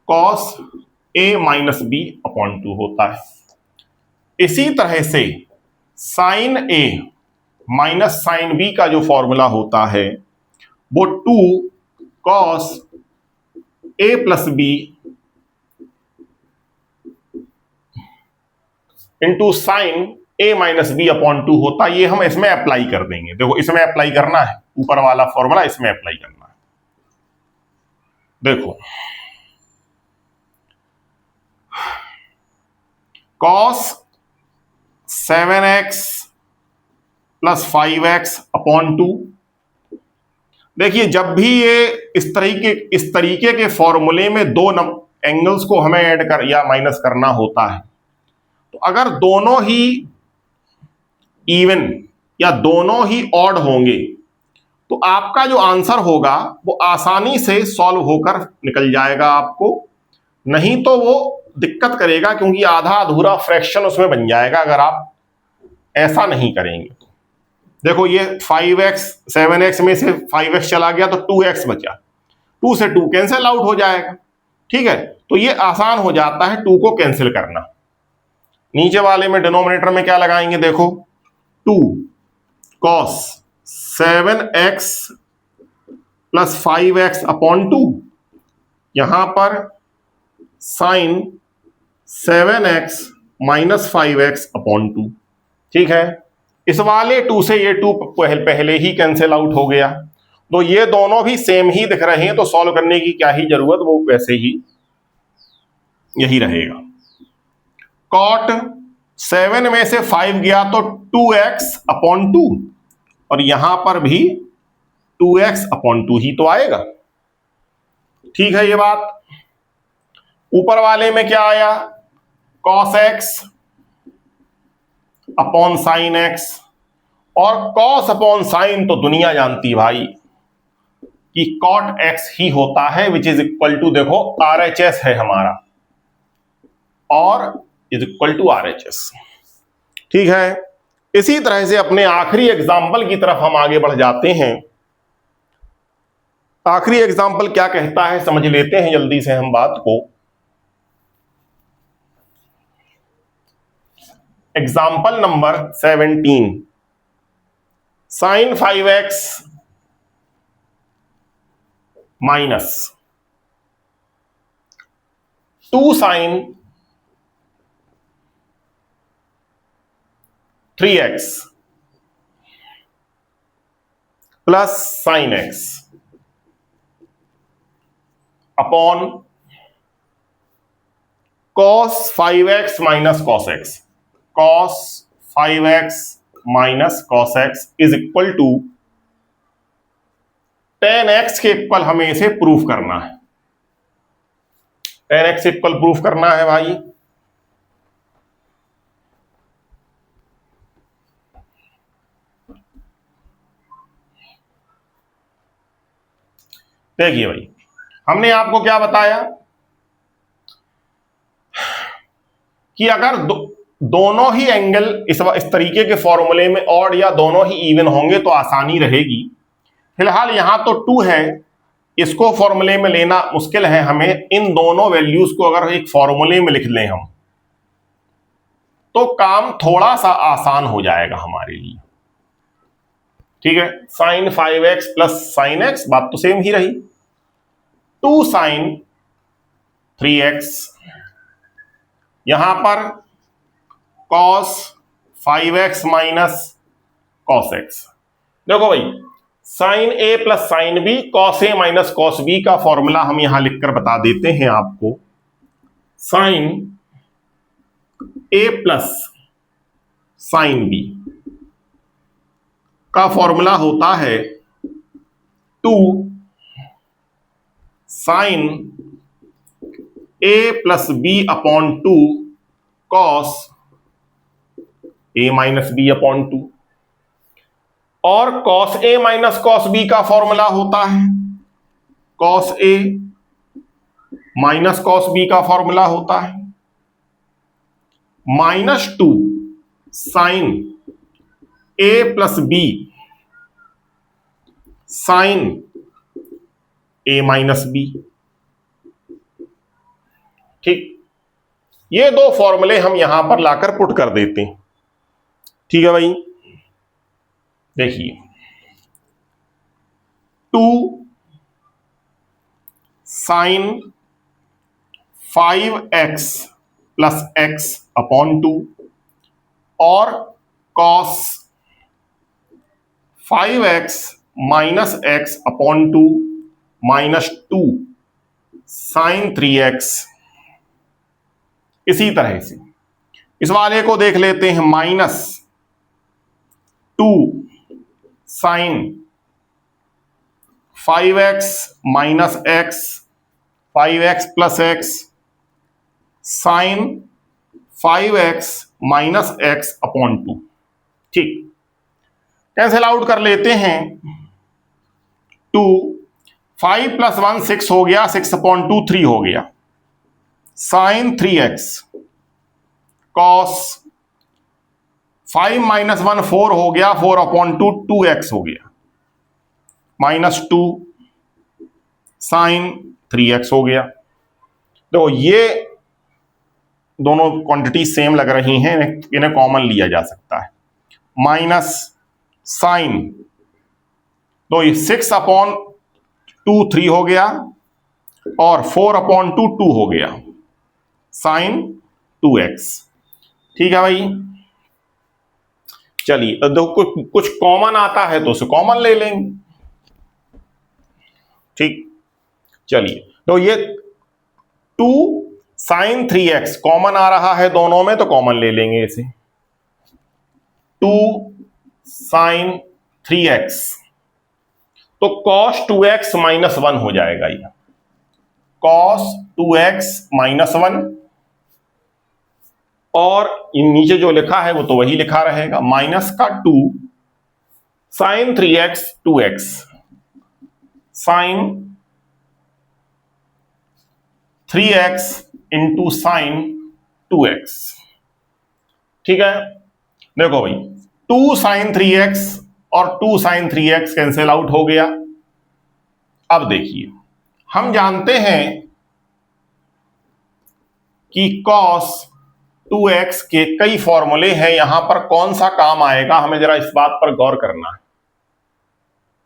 cos A minus B upon 2 होता है। इसी तरह से sin A minus sin B का जो फॉर्मूला होता है वो 2 cos A plus B into sine A minus B upon 2 होता है। ये हम इसमें अप्लाई कर देंगे। देखो इसमें अप्लाई करना है, ऊपर वाला फॉर्मूला इसमें अप्लाई करना है। देखो cos 7x plus 5x upon 2। देखिए जब भी ये इस तरीके के फॉर्मूले में 2 एंगल्स को हमें ऐड कर या माइनस करना होता है, तो अगर दोनों ही इवन या दोनों ही ऑड होंगे तो आपका जो आंसर होगा वो आसानी से सॉल्व होकर निकल जाएगा आपको। नहीं तो वो दिक्कत करेगा, क्योंकि आधा अधूरा फ्रैक्शन उसमें बन जाएगा अगर आप ऐसा नहीं करेंगे। देखो ये 5x 7x में से 5x चला गया तो 2x बचा, 2 से 2 कैंसिल आउट हो जाएगा। ठीक है, तो ये आसान हो जाता है 2 को कैंसिल करना। नीचे वाले में डिनोमिनेटर में क्या लगाएंगे, देखो 2 cos 7x plus 5x upon 2, यहां पर sin 7x minus 5x upon 2। ठीक है, इस वाले 2 से ये 2 पहले ही कैंसिल आउट हो गया, तो ये दोनों भी सेम ही दिख रहे हैं, तो सॉल्व करने की क्या ही जरूरत, वो वैसे ही यही रहेगा। कॉट 7 में से 5 गया तो 2x/2, और यहां पर भी 2x/2 ही तो आएगा। ठीक है ये बात। ऊपर वाले में क्या आया, cos x upon sine x, और cos अपॉन साइन तो दुनिया जानती है भाई कि cot x ही होता है, विच इज इक्वल टू, देखो RHS है हमारा, और इज इक्वल टू RHS। ठीक है, इसी तरह से अपने आखिरी एग्जाम्पल की तरफ हम आगे बढ़ जाते हैं। आखिरी एग्जाम्पल क्या कहता है समझ लेते हैं जल्दी से हम बात को। Example number 17, sine 5x minus 2 sine 3x plus sine x upon cos 5x minus cos x, cos 5x minus cos x is equal to tan x के इक्वल हमें इसे प्रूफ करना है। tan x इक्वल प्रूफ करना है भाई। देखिए भाई, हमने आपको क्या बताया कि अगर दोनों ही एंगल इस तरीके के फॉर्मूले में ऑड या दोनों ही इवन होंगे तो आसानी रहेगी। फिलहाल यहां तो 2 है, इसको फॉर्मूले में लेना मुश्किल है हमें। इन दोनों वैल्यूज को अगर एक फॉर्मूले में लिख लें हम, तो काम थोड़ा सा आसान हो जाएगा हमारे लिए। ठीक है, sign 5x plus sine x, बात तो सेम ही रही। 2 साइन 3x, यहां पर cos 5x minus cos x। देखो भाई, sine a plus sine b, cos a minus cos b का फॉर्मूला हम यहां लिखकर बता देते हैं आपको। Sine a plus sine b का फॉर्मूला होता है 2 sine a plus b upon 2 cos a minus b upon 2, और cos a minus cos b का फॉर्मूला होता है cos a minus cos b का फॉर्मूला होता है -2 sine a plus b sign a minus b। ठीक, ये दो फॉर्मूले हम यहां पर लाकर पुट कर देते हैं। ठीक है भाई, देखिए 2 sine 5x plus x upon 2 और cos 5x minus x upon 2 -2 sine 3x। इसी तरह से इस वाले को देख लेते हैं, -2 sine 5x minus x 5x plus x sine 5x minus x upon 2। ठीक, कैंसिल आउट कर लेते हैं। 2 5 प्लस 1 6 हो गया, 6 अपॉन 2 3 हो गया, साइन 3x कॉस 5 माइनस 1 4 हो गया, 4 अपॉन 2 2x हो गया, -2 साइन 3x हो गया। देखो ये दोनों क्वांटिटी सेम लग रही हैं, इन्हें कॉमन लिया जा सकता है। माइनस साइन, तो ये 6 अपॉन 2 3 हो गया, और 4 अपॉन 2 2 हो गया, साइन 2x। ठीक है भाई, चलिए तो देखो कुछ कॉमन आता है तो उसे कॉमन ले लेंगे। ठीक, चलिए तो ये 2 sin 3x कॉमन आ रहा है दोनों में, तो कॉमन ले लेंगे इसे। 2 sin 3x तो cos 2x माइनस 1 हो जाएगा ये, cos 2x माइनस 1, और नीचे जो लिखा है वो तो वही लिखा रहेगा, माइनस का 2 sin 3x 2x sin 3x into sine 2x। ठीक है, देखो भाई 2 sin 3x और 2 sin 3x कैंसिल आउट हो गया। अब देखिए हम जानते हैं कि cos 2x के कई फॉर्मूले हैं, यहां पर कौन सा काम आएगा हमें जरा इस बात पर गौर करना है।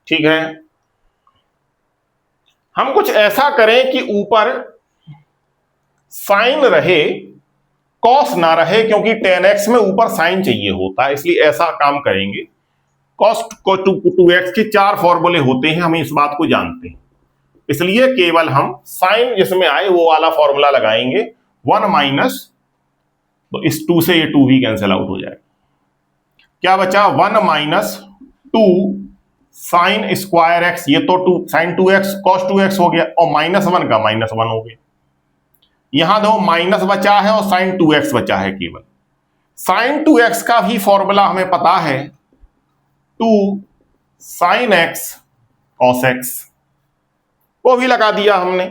ठीक है, हम कुछ ऐसा करें कि ऊपर साइन रहे कॉस ना रहे, क्योंकि 10x में ऊपर साइन चाहिए होता है, इसलिए ऐसा काम करेंगे। cos 2x के 4 फॉर्मूले होते हैं, हम इस बात को जानते हैं, इसलिए केवल हम साइन जिसमें आए वो वाला फॉर्मूला लगाएंगे 1 माइनस, तो इस 2 से ये 2 भी कैंसिल आउट हो जाएगा। क्या बचा 1 माइनस 2 साइन स्क्वायर एक्स, ये तो 2 साइन 2x cos 2x हो गया, और माइनस 1 का माइनस 1 हो गया। यहां दो माइनस बचा है और साइन 2x बचा है केवल। साइन 2x का भी फॉर्मूला हमें पता है 2 साइन x cos x, वो भी लगा दिया हमने।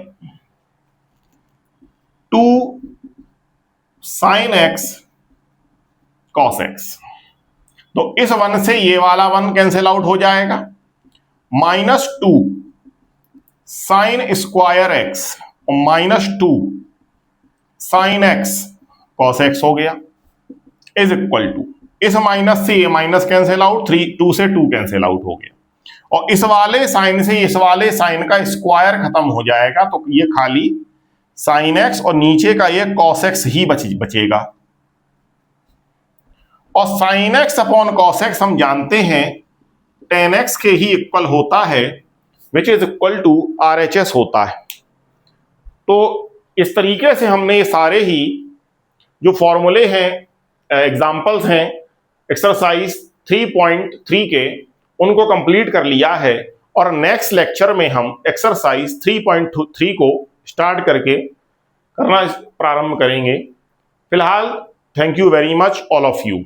2 साइन x cos x, तो इस 1 से ये वाला 1 कैंसिल आउट हो जाएगा, माइनस 2 साइन स्क्वायर x और minus 2 sine x cos x हो गया, इज इक्वल टू इस माइनस से ये माइनस कैंसिल आउट, 2 से 2 कैंसिल आउट हो गया, और इस वाले साइन से इस वाले साइन का स्क्वायर खत्म हो जाएगा, तो ये खाली साइन x और नीचे का ये cos x ही बचेगा। और sine x upon cos x हम जानते हैं 10x के ही इक्वल होता है, which is equal to RHS होता है। तो इस तरीके से हमने ये सारे ही जो फॉर्मूले हैं, एग्जाम्पल्स हैं एक्सरसाइज 3.3 के, उनको कंप्लीट कर लिया है, और नेक्स्ट लेक्चर में हम एक्सरसाइज 3.3 को स्टार्ट करके करना प्रारंभ करेंगे। फिलहाल thank you very much all of you.